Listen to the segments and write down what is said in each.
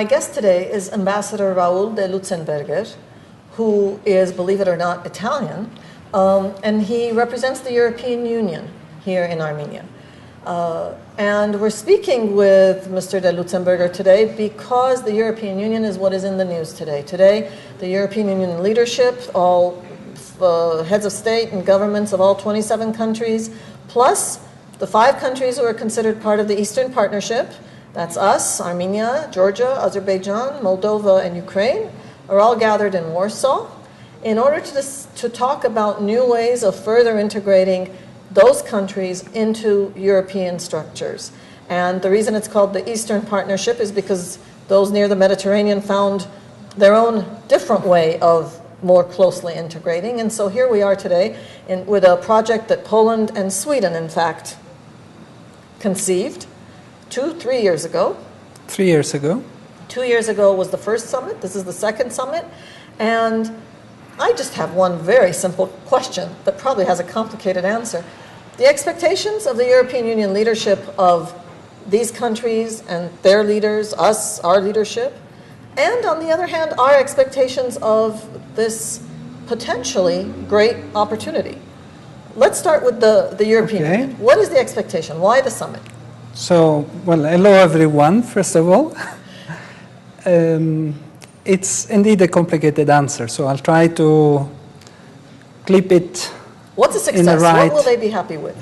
My guest today is Ambassador Raul de Luzenberger, who is, believe it or not, Italian, and he represents the European Union here in Armenia. And we're speaking with Mr. de Luzenberger today because the European Union is what is in the news today. Today, the European Union leadership, all heads of state and governments of all 27 countries, plus the 5 countries who are considered part of the Eastern Partnership, that's us, Armenia, Georgia, Azerbaijan, Moldova, and Ukraine, are all gathered in Warsaw in order to talk about new ways of further integrating those countries into European structures. And the reason it's called the Eastern Partnership is because those near the Mediterranean found their own different way of more closely integrating. And so here we are today with a project that Poland and Sweden, in fact, conceived 3 years ago. 3 years ago. 2 years ago was the first summit. This is the second summit. And I just have one very simple question that probably has a complicated answer. The expectations of the European Union leadership of these countries and their leaders, us, our leadership, and on the other hand, our expectations of this potentially great opportunity. Let's start with the European Union. What is the expectation? Why the summit? So, well, hello everyone, first of all. It's indeed a complicated answer, so I'll try to clip it. What's a success? What will they be happy with?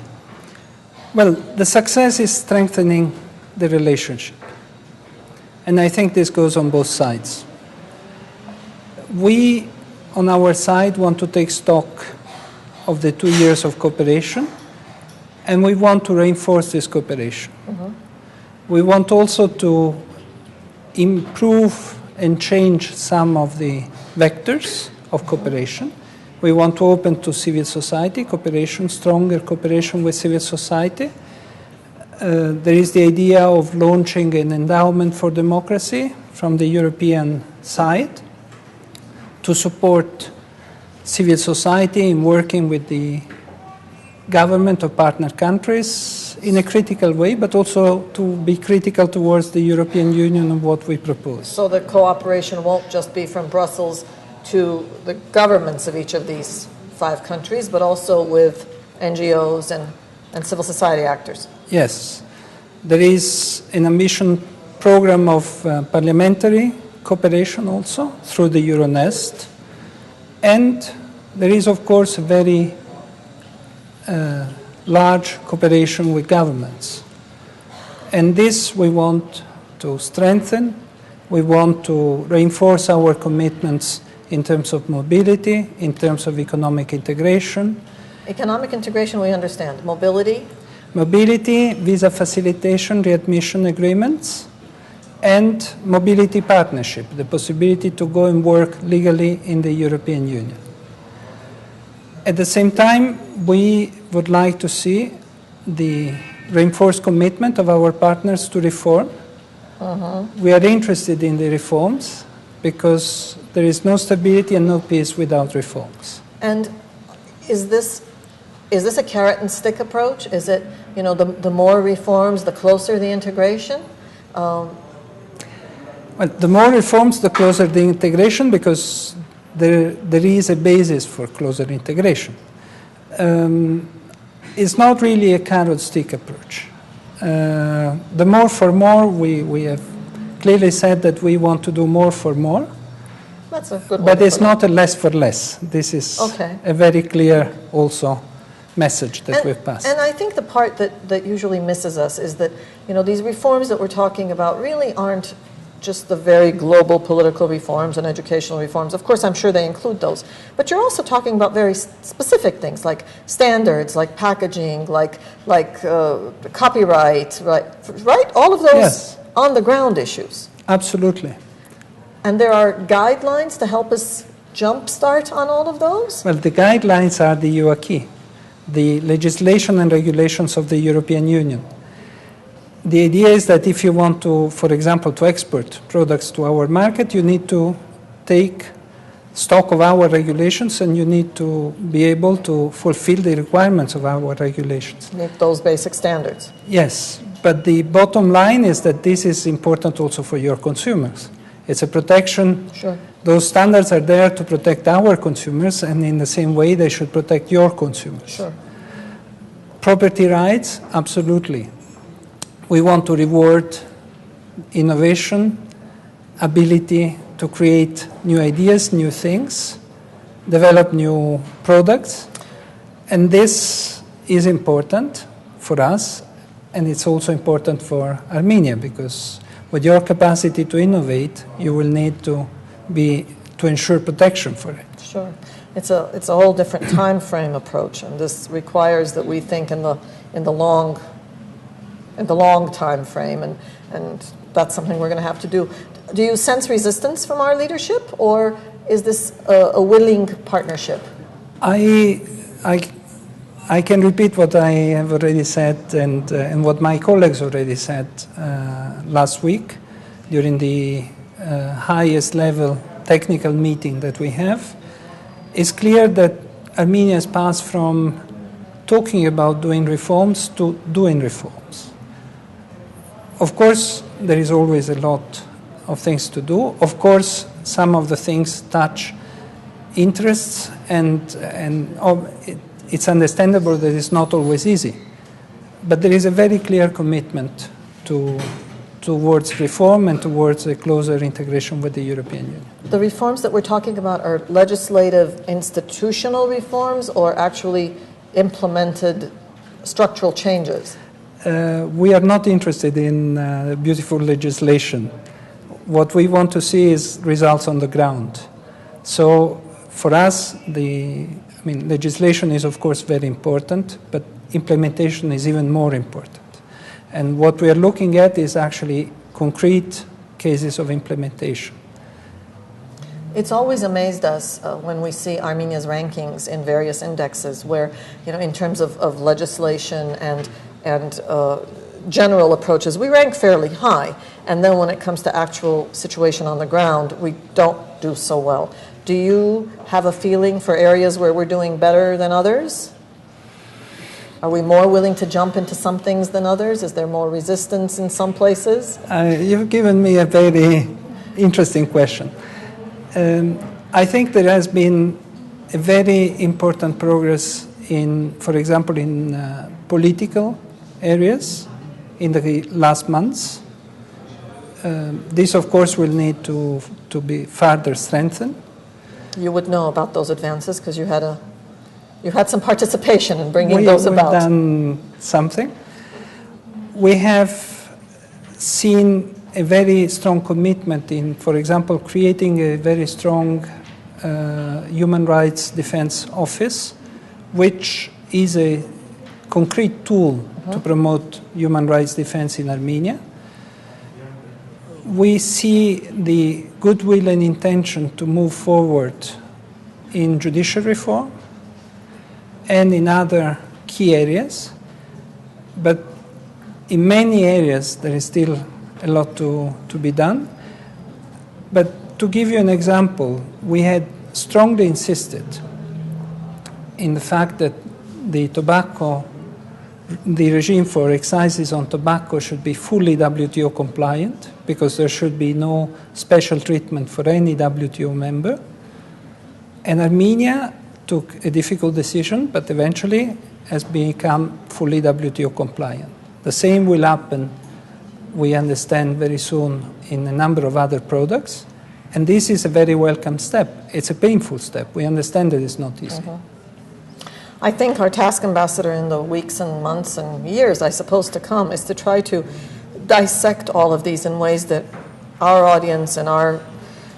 Well, the success is strengthening the relationship. And I think this goes on both sides. We, on our side, want to take stock of the 2 years of cooperation, and we want to reinforce this cooperation. We want also to improve and change some of the vectors of cooperation. We want to open to civil society cooperation, stronger cooperation with civil society. There is the idea of launching an endowment for democracy from the European side to support civil society in working with the government of partner countries in a critical way, but also to be critical towards the European Union and what we propose. So the cooperation won't just be from Brussels to the governments of each of these 5 countries, but also with NGOs and civil society actors. Yes. There is an ambition program of parliamentary cooperation also through the Euronest. And there is, of course, a very large cooperation with governments. And this we want to strengthen. We want to reinforce our commitments in terms of mobility, in terms of economic integration. Economic integration, we understand. Mobility? Mobility, visa facilitation, readmission agreements, and mobility partnership, the possibility to go and work legally in the European Union. At the same time, we would like to see the reinforced commitment of our partners to reform. We are interested in the reforms because there is no stability and no peace without reforms. And is this a carrot and stick approach? Is it, you know, the more reforms, the closer the integration? Well, the more reforms, the closer the integration, because there is a basis for closer integration. It's not really a carrot-stick approach. The more for more, we have clearly said that we want to do more for more. That's a good one. But it's not a less for less. This is a very clear also message that we've passed. And I think the part that usually misses us is that, you know, these reforms that we're talking about really aren't just the very global political reforms and educational reforms. Of course, I'm sure they include those. But you're also talking about very specific things like standards, like packaging, like copyright, right? All of those on-the-ground issues. Absolutely. And there are guidelines to help us jumpstart on all of those? Well, the guidelines are the EU acquis, the legislation and regulations of the European Union. The idea is that if you want to, for example, to export products to our market, you need to take stock of our regulations, and you need to be able to fulfill the requirements of our regulations. Meet those basic standards. Yes, but the bottom line is that this is important also for your consumers. It's a protection. Sure. Those standards are there to protect our consumers, and in the same way they should protect your consumers. Sure. Property rights, absolutely. We want to reward innovation, ability to create new ideas, new things, develop new products, and this is important for us, and it's also important for Armenia, because with your capacity to innovate, you will need to ensure protection for it. Sure. It's a whole different time frame approach, and this requires that we think in the long time frame, and that's something we're going to have to do. Do you sense resistance from our leadership, or is this a willing partnership? I can repeat what I have already said and what my colleagues already said last week during the highest level technical meeting that we have. It's clear that Armenia has passed from talking about doing reforms to doing reforms. Of course, there is always a lot of things to do. Of course, some of the things touch interests, and it's understandable that it's not always easy. But there is a very clear commitment towards reform and towards a closer integration with the European Union. The reforms that we're talking about are legislative, institutional reforms, or actually implemented structural changes? We are not interested in beautiful legislation. What we want to see is results on the ground. So for us, legislation is of course very important, but implementation is even more important. And what we are looking at is actually concrete cases of implementation. It's always amazed us when we see Armenia's rankings in various indexes where, in terms of legislation and general approaches, we rank fairly high. And then when it comes to actual situation on the ground, we don't do so well. Do you have a feeling for areas where we're doing better than others? Are we more willing to jump into some things than others? Is there more resistance in some places? You've given me a very interesting question. I think there has been a very important progress for example, in political areas in the last months. This, of course, will need to be further strengthened. You would know about those advances because you had some participation in bringing those about. We've done something. We have seen a very strong commitment in, for example, creating a very strong human rights defense office, which is a concrete tool to promote human rights defense in Armenia. We see the goodwill and intention to move forward in judicial reform and in other key areas, but in many areas there is still a lot to be done. But to give you an example, we had strongly insisted in the fact that the regime for excises on tobacco should be fully WTO compliant, because there should be no special treatment for any WTO member. And Armenia took a difficult decision, but eventually has become fully WTO compliant. The same will happen, we understand, very soon in a number of other products. And this is a very welcome step. It's a painful step. We understand that it's not easy. I think our task, Ambassador, in the weeks and months and years, I suppose, to come, is to try to dissect all of these in ways that our audience and our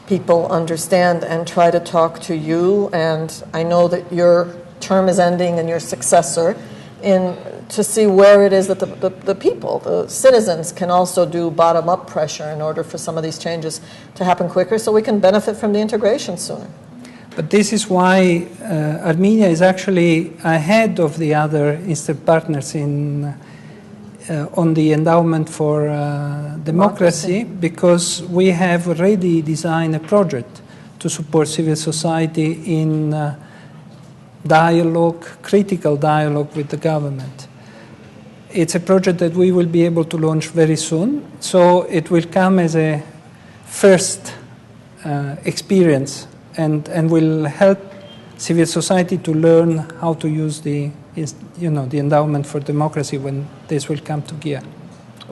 people understand, and try to talk to you. And I know that your term is ending and your successor, to see where it is that the people, the citizens, can also do bottom-up pressure in order for some of these changes to happen quicker, so we can benefit from the integration sooner. But this is why Armenia is actually ahead of the other Eastern partners on the endowment for democracy, because we have already designed a project to support civil society in dialogue, critical dialogue with the government. It's a project that we will be able to launch very soon, so it will come as a first experience and will help civil society to learn how to use the endowment for democracy when this will come to gear.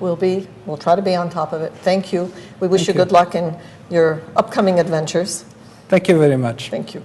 We'll try to be on top of it. Thank you. We wish you good luck in your upcoming adventures. Thank you very much. Thank you.